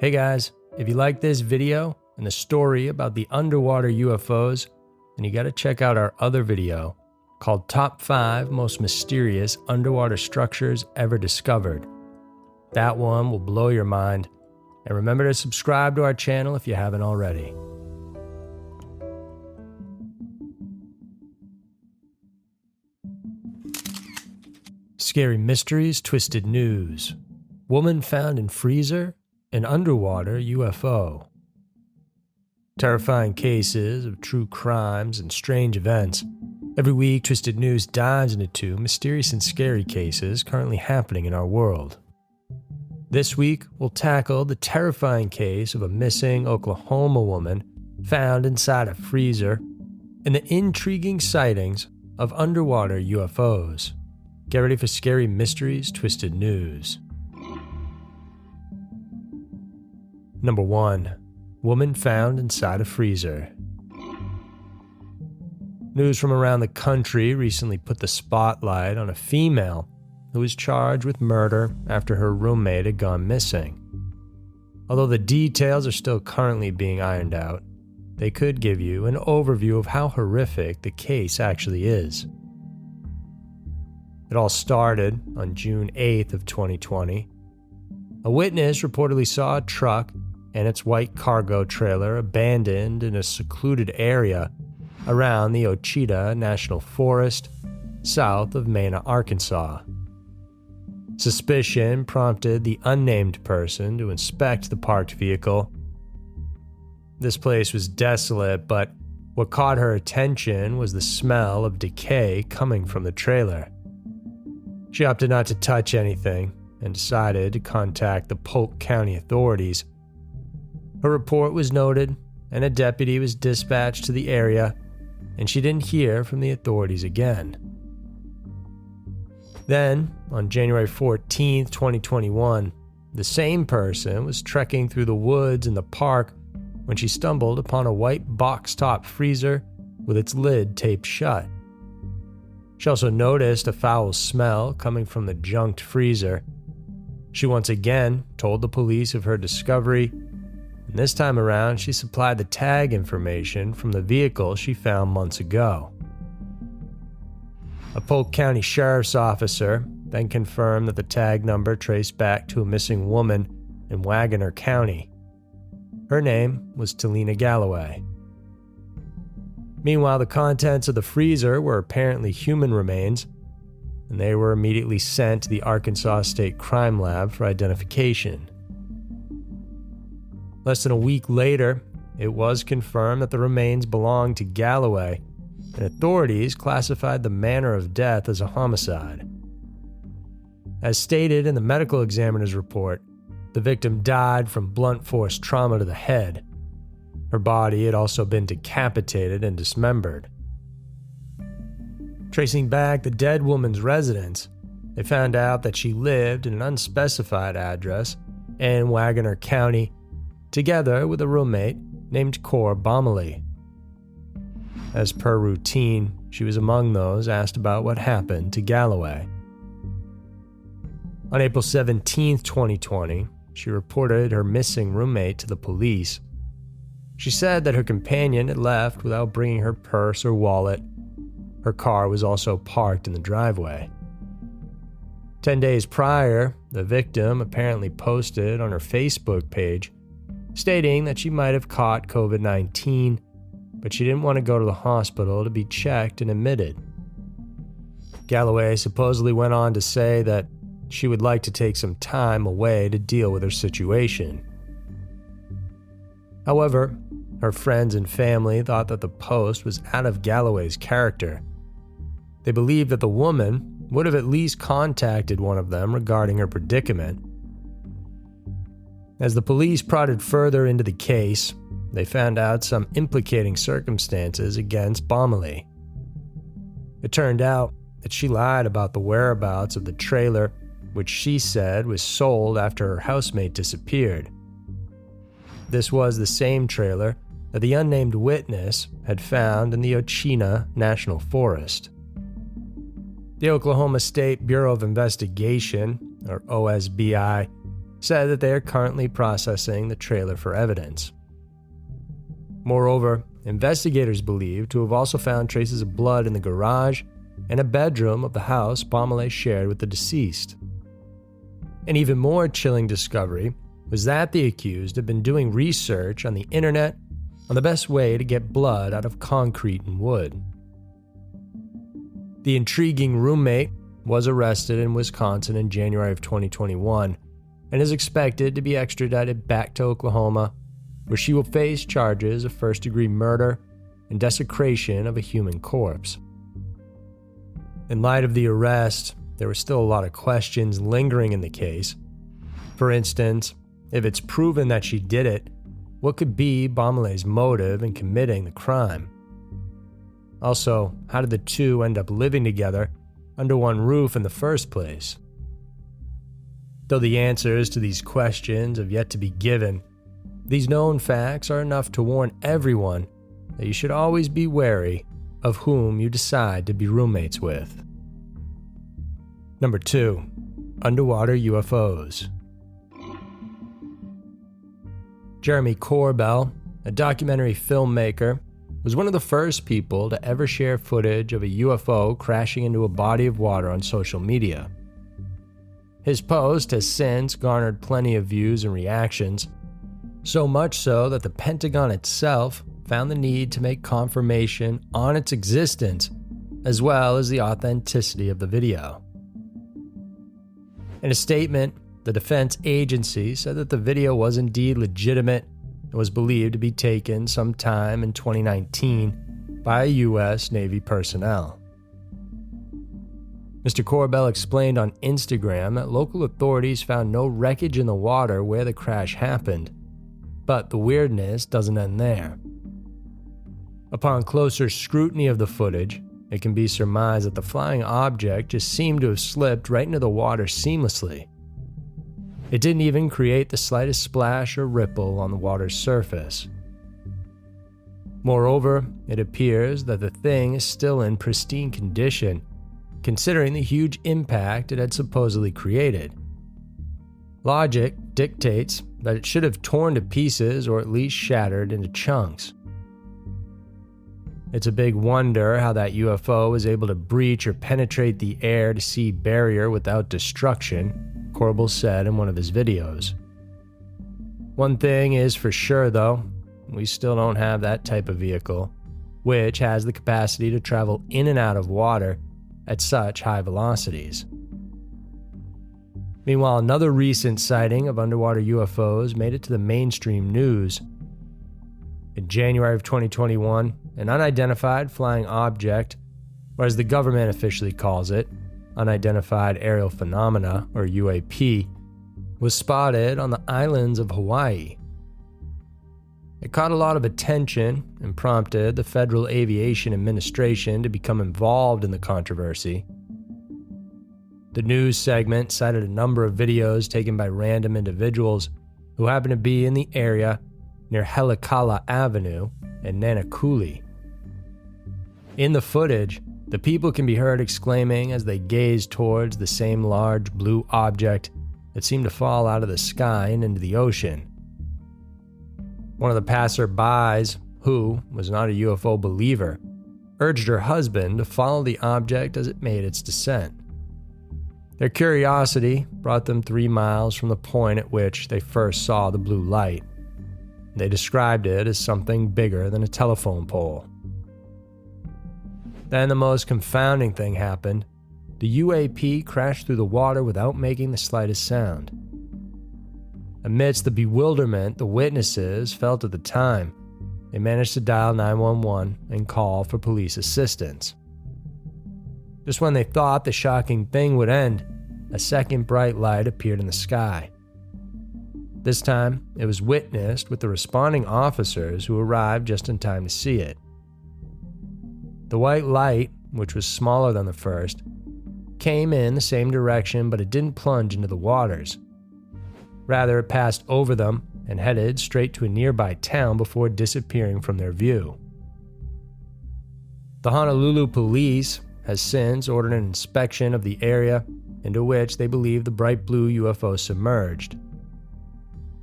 Hey guys, if you like this video and the story about the underwater UFOs, then you gotta check out our other video called Top 5 Most Mysterious Underwater Structures Ever Discovered. That one will blow your mind, and remember to subscribe to our channel if you haven't already. Scary mysteries, twisted news. Woman found in freezer, an underwater UFO. Terrifying cases of true crimes and strange events. Every week, Twisted News dives into mysterious and scary cases currently happening in our world. This week, we'll tackle the terrifying case of a missing Oklahoma woman found inside a freezer and the intriguing sightings of underwater UFOs. Get ready for scary mysteries, twisted news. Number 1. Woman found inside a freezer. News from around the country recently put the spotlight on a female who was charged with murder after her roommate had gone missing. Although the details are still currently being ironed out, they could give you an overview of how horrific the case actually is. It all started on June 8th of 2020. A witness reportedly saw a truck and its white cargo trailer abandoned in a secluded area around the Ouachita National Forest, south of Mena, Arkansas. Suspicion prompted the unnamed person to inspect the parked vehicle. This place was desolate, but what caught her attention was the smell of decay coming from the trailer. She opted not to touch anything and decided to contact the Polk County authorities. Her report was noted, and a deputy was dispatched to the area, and she didn't hear from the authorities again. Then, on January 14, 2021, the same person was trekking through the woods in the park when she stumbled upon a white box-top freezer with its lid taped shut. She also noticed a foul smell coming from the junked freezer. She once again told the police of her discovery, and this time around she supplied the tag information from the vehicle she found months ago. A Polk County sheriff's officer then confirmed that the tag number traced back to a missing woman in Wagoner County. Her name was Talina Galloway. Meanwhile, the contents of the freezer were apparently human remains, and they were immediately sent to the Arkansas State Crime Lab for identification. Less than a week later, it was confirmed that the remains belonged to Galloway, and authorities classified the manner of death as a homicide. As stated in the medical examiner's report, the victim died from blunt force trauma to the head. Her body had also been decapitated and dismembered. Tracing back the dead woman's residence, they found out that she lived in an unspecified address in Wagoner County, together with a roommate named Cor Bomley. As per routine, she was among those asked about what happened to Galloway. On April 17, 2020, she reported her missing roommate to the police. She said that her companion had left without bringing her purse or wallet. Her car was also parked in the driveway. 10 days prior, the victim apparently posted on her Facebook page stating that she might have caught COVID-19, but she didn't want to go to the hospital to be checked and admitted. Galloway supposedly went on to say that she would like to take some time away to deal with her situation. However, her friends and family thought that the post was out of Galloway's character. They believed that the woman would have at least contacted one of them regarding her predicament. As the police prodded further into the case, they found out some implicating circumstances against Bomley. It turned out that she lied about the whereabouts of the trailer, which she said was sold after her housemate disappeared. This was the same trailer that the unnamed witness had found in the Ouachita National Forest. The Oklahoma State Bureau of Investigation, or OSBI, said that they are currently processing the trailer for evidence. Moreover, investigators believe to have also found traces of blood in the garage and a bedroom of the house Bomele shared with the deceased. An even more chilling discovery was that the accused had been doing research on the internet on the best way to get blood out of concrete and wood. The intriguing roommate was arrested in Wisconsin in January of 2021 and is expected to be extradited back to Oklahoma, where she will face charges of first-degree murder and desecration of a human corpse. In light of the arrest, there were still a lot of questions lingering in the case. For instance, if it's proven that she did it, what could be Bomele's motive in committing the crime? Also, how did the two end up living together under one roof in the first place? Though the answers to these questions have yet to be given, these known facts are enough to warn everyone that you should always be wary of whom you decide to be roommates with. Number 2. Underwater UFOs. Jeremy Corbell, a documentary filmmaker, was one of the first people to ever share footage of a UFO crashing into a body of water on social media. His post has since garnered plenty of views and reactions, so much so that the Pentagon itself found the need to make confirmation on its existence, as well as the authenticity of the video. In a statement, the defense agency said that the video was indeed legitimate and was believed to be taken sometime in 2019 by U.S. Navy personnel. Mr. Corbell explained on Instagram that local authorities found no wreckage in the water where the crash happened, but the weirdness doesn't end there. Upon closer scrutiny of the footage, it can be surmised that the flying object just seemed to have slipped right into the water seamlessly. It didn't even create the slightest splash or ripple on the water's surface. Moreover, it appears that the thing is still in pristine condition, considering the huge impact it had supposedly created. Logic dictates that it should have torn to pieces or at least shattered into chunks. It's a big wonder how that UFO was able to breach or penetrate the air-to-sea barrier without destruction, Corbell said in one of his videos. One thing is for sure though, we still don't have that type of vehicle, which has the capacity to travel in and out of water at such high velocities. Meanwhile, another recent sighting of underwater UFOs made it to the mainstream news. In January of 2021, an unidentified flying object, or as the government officially calls it, unidentified aerial phenomena, or UAP, was spotted on the islands of Hawaii. It caught a lot of attention and prompted the Federal Aviation Administration to become involved in the controversy. The news segment cited a number of videos taken by random individuals who happened to be in the area near Helikala Avenue and Nanakuli. In the footage, the people can be heard exclaiming as they gaze towards the same large blue object that seemed to fall out of the sky and into the ocean. One of the passerbys, who was not a UFO believer, urged her husband to follow the object as it made its descent. Their curiosity brought them 3 miles from the point at which they first saw the blue light. They described it as something bigger than a telephone pole. Then the most confounding thing happened. The UAP crashed through the water without making the slightest sound. Amidst the bewilderment the witnesses felt at the time, they managed to dial 911 and call for police assistance. Just when they thought the shocking thing would end, a second bright light appeared in the sky. This time, it was witnessed with the responding officers who arrived just in time to see it. The white light, which was smaller than the first, came in the same direction, but it didn't plunge into the waters. Rather, it passed over them and headed straight to a nearby town before disappearing from their view. The Honolulu police has since ordered an inspection of the area into which they believe the bright blue UFO submerged.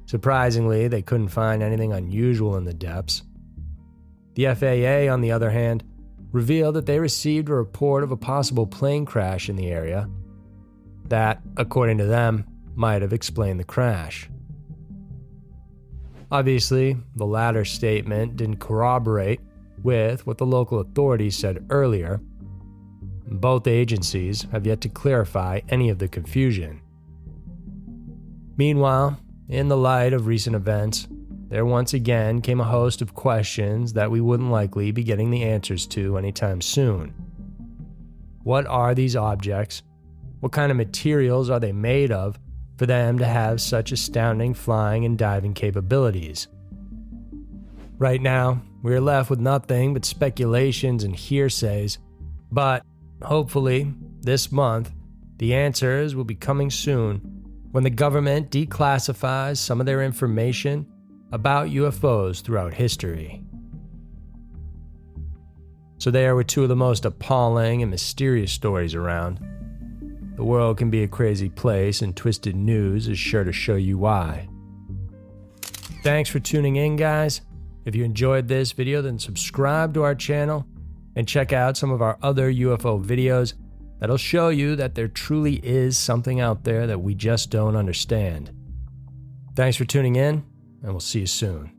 Surprisingly, they couldn't find anything unusual in the depths. The FAA, on the other hand, revealed that they received a report of a possible plane crash in the area. That, according to them, might have explained the crash. Obviously, the latter statement didn't corroborate with what the local authorities said earlier. Both agencies have yet to clarify any of the confusion. Meanwhile, in the light of recent events, there once again came a host of questions that we wouldn't likely be getting the answers to anytime soon. What are these objects? What kind of materials are they made of for them to have such astounding flying and diving capabilities? Right now, we are left with nothing but speculations and hearsays, but hopefully, this month, the answers will be coming soon when the government declassifies some of their information about UFOs throughout history. So there were two of the most appalling and mysterious stories around. The world can be a crazy place, and Twisted News is sure to show you why. Thanks for tuning in, guys. If you enjoyed this video, then subscribe to our channel and check out some of our other UFO videos that'll show you that there truly is something out there that we just don't understand. Thanks for tuning in, and we'll see you soon.